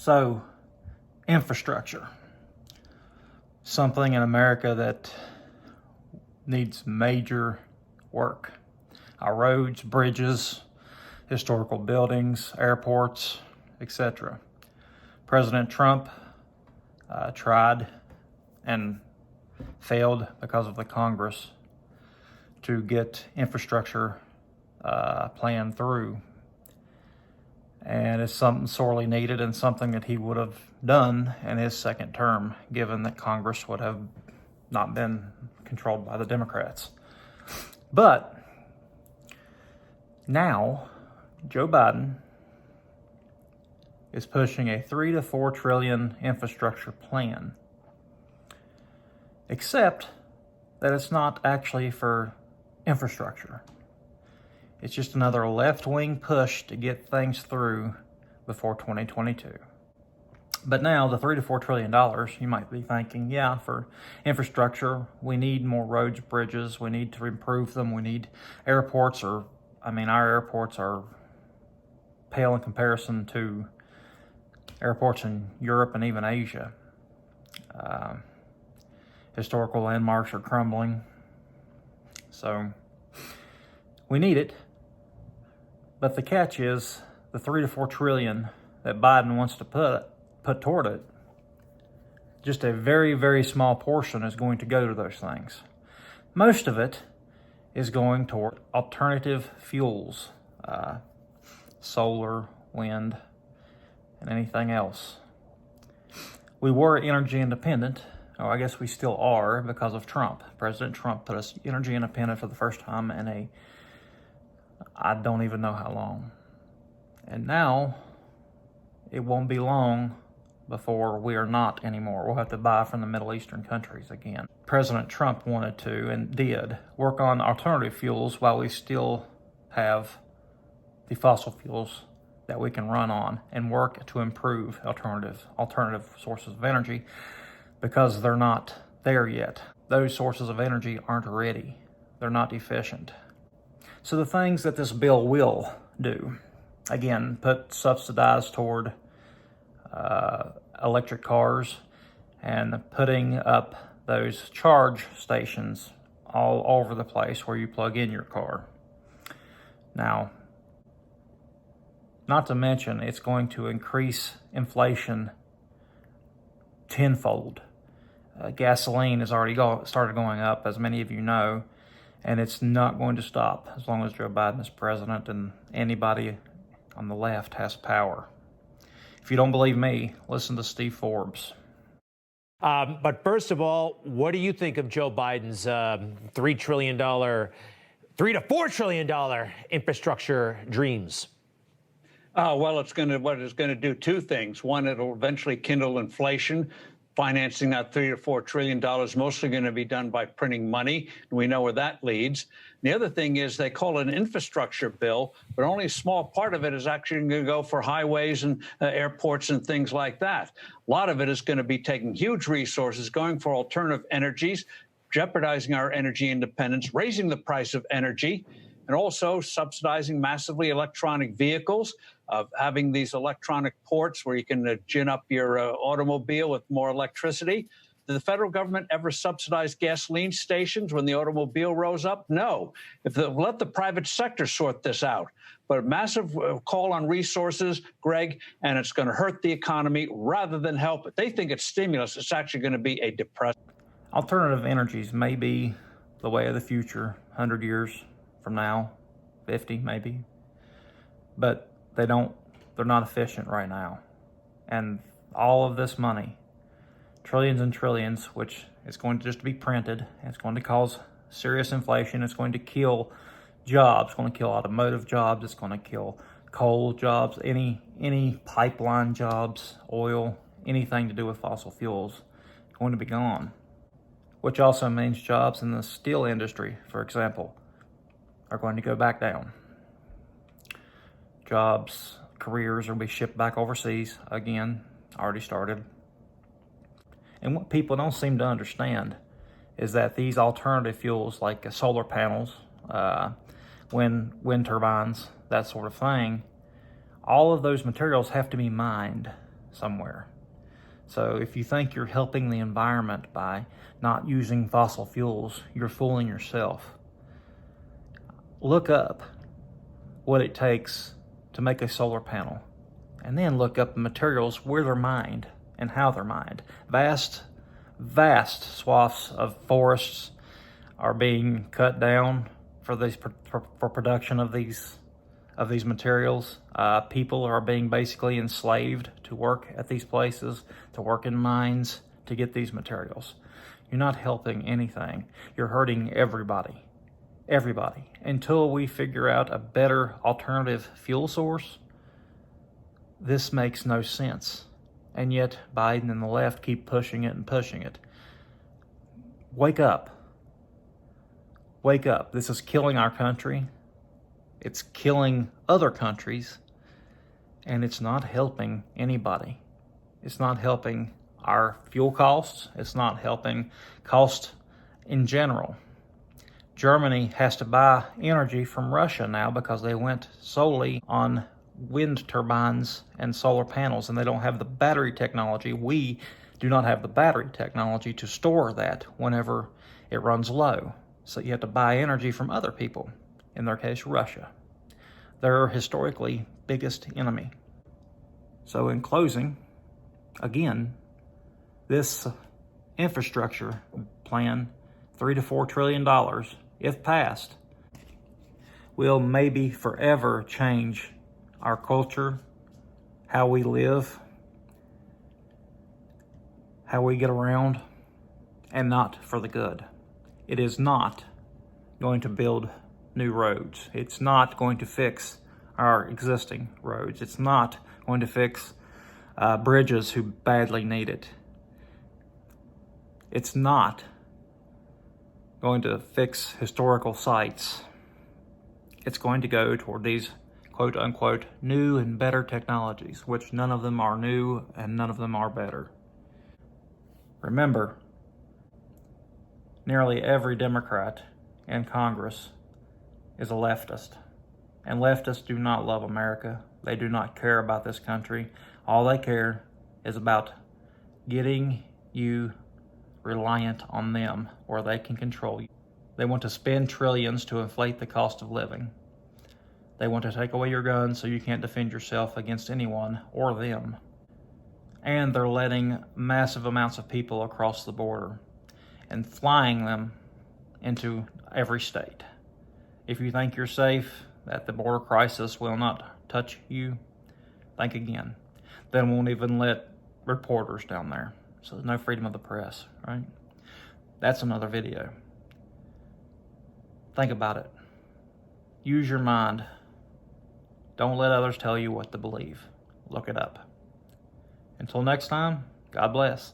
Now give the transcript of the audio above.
So, infrastructure. Something in America that needs major work. Our roads, bridges, historical buildings, airports, etc. President Trump tried and failed because of the Congress to get infrastructure plan through. And it's something sorely needed and something that he would have done in his second term, given that Congress would have not been controlled by the Democrats. But now Joe Biden is pushing a $3 to $4 trillion infrastructure plan, except that it's not actually for infrastructure. It's just another left-wing push to get things through before 2022. But now the $3 to $4 trillion, you might be thinking, yeah, for infrastructure, we need more roads, bridges, we need to improve them, we need airports, our airports are pale in comparison to airports in Europe and even Asia. Historical landmarks are crumbling. So we need it. But the catch is the $3 to $4 trillion that Biden wants to put toward it, just a very, very small portion is going to go to those things. Most of it is going toward alternative fuels, solar, wind, and anything else. We were energy independent. Oh, I guess we still are because of Trump. President Trump put us energy independent for the first time in I don't even know how long. And now it won't be long before we are not anymore. We'll have to buy from the Middle Eastern countries again. President Trump wanted to and did work on alternative fuels while we still have the fossil fuels that we can run on, and work to improve alternative sources of energy, because they're not there yet. Those sources of energy aren't ready. They're not efficient. So the things that this bill will do, again, subsidize toward electric cars and putting up those charge stations all over the place where you plug in your car. Now, not to mention, it's going to increase inflation tenfold. Gasoline has already started going up, as many of you know, and it's not going to stop as long as Joe Biden is president and anybody on the left has power. If you don't believe me, listen to Steve Forbes. But first of all, what do you think of Joe Biden's $3 to $4 trillion infrastructure dreams? Well, what it's going to do two things. One, it'll eventually kindle inflation. Financing that $3 to $4 trillion mostly going to be done by printing money. And we know where that leads. The other thing is they call it an infrastructure bill, but only a small part of it is actually going to go for highways and airports and things like that. A lot of it is going to be taking huge resources, going for alternative energies, jeopardizing our energy independence, raising the price of energy, and also subsidizing massively electronic vehicles, having these electronic ports where you can gin up your automobile with more electricity. Did the federal government ever subsidize gasoline stations when the automobile rose up? No. Let the private sector sort this out. But a massive call on resources, Greg, and it's going to hurt the economy rather than help it. They think it's stimulus. It's actually going to be a depressant. Alternative energies may be the way of the future 100 years from now, 50 maybe, but they're not efficient right now. And all of this money, trillions and trillions, which is going to just be printed, and it's going to cause serious inflation. It's going to kill jobs. It's going to kill automotive jobs. It's going to kill coal jobs, any pipeline jobs, oil, anything to do with fossil fuels, going to be gone. Which also means jobs in the steel industry, for example, are going to go back down. Jobs, careers will be shipped back overseas again, already started. And what people don't seem to understand is that these alternative fuels like solar panels, wind turbines, that sort of thing, all of those materials have to be mined. somewhere. So if you think you're helping the environment by not using fossil fuels, you're fooling yourself. Look up what it takes to make a solar panel, and then look up the materials, where they're mined and how they're mined. Vast swaths of forests are being cut down for production of these materials. People are being basically enslaved to work at these places, to work in mines, to get these materials. You're not helping anything. You're hurting everybody. Everybody. Until we figure out a better alternative fuel source, this makes no sense. And yet Biden and the left keep pushing it and pushing it. Wake up. Wake up. This is killing our country. It's killing other countries. And it's not helping anybody. It's not helping our fuel costs. It's not helping cost in general. Germany has to buy energy from Russia now because they went solely on wind turbines and solar panels, and they don't have the battery technology. We do not have the battery technology to store that whenever it runs low. So you have to buy energy from other people, in their case, Russia. They're our historically biggest enemy. So in closing, again, this infrastructure plan, $3 to $4 trillion, if passed, will maybe forever change our culture, how we live, how we get around, and not for the good. It is not going to build new roads. It's not going to fix our existing roads. It's not going to fix bridges who badly need it. It's not going to fix historical sites. It's going to go toward these quote unquote new and better technologies, which none of them are new and none of them are better. Remember, nearly every Democrat in Congress is a leftist. And leftists do not love America. They do not care about this country. All they care is about getting you reliant on them, or they can control you. They want to spend trillions to inflate the cost of living. They want to take away your guns so you can't defend yourself against anyone or them. And they're letting massive amounts of people across the border and flying them into every state. If you think you're safe, that the border crisis will not touch you, think again. They won't even let reporters down there. So there's no freedom of the press, right? That's another video. Think about it. Use your mind. Don't let others tell you what to believe. Look it up. Until next time, God bless.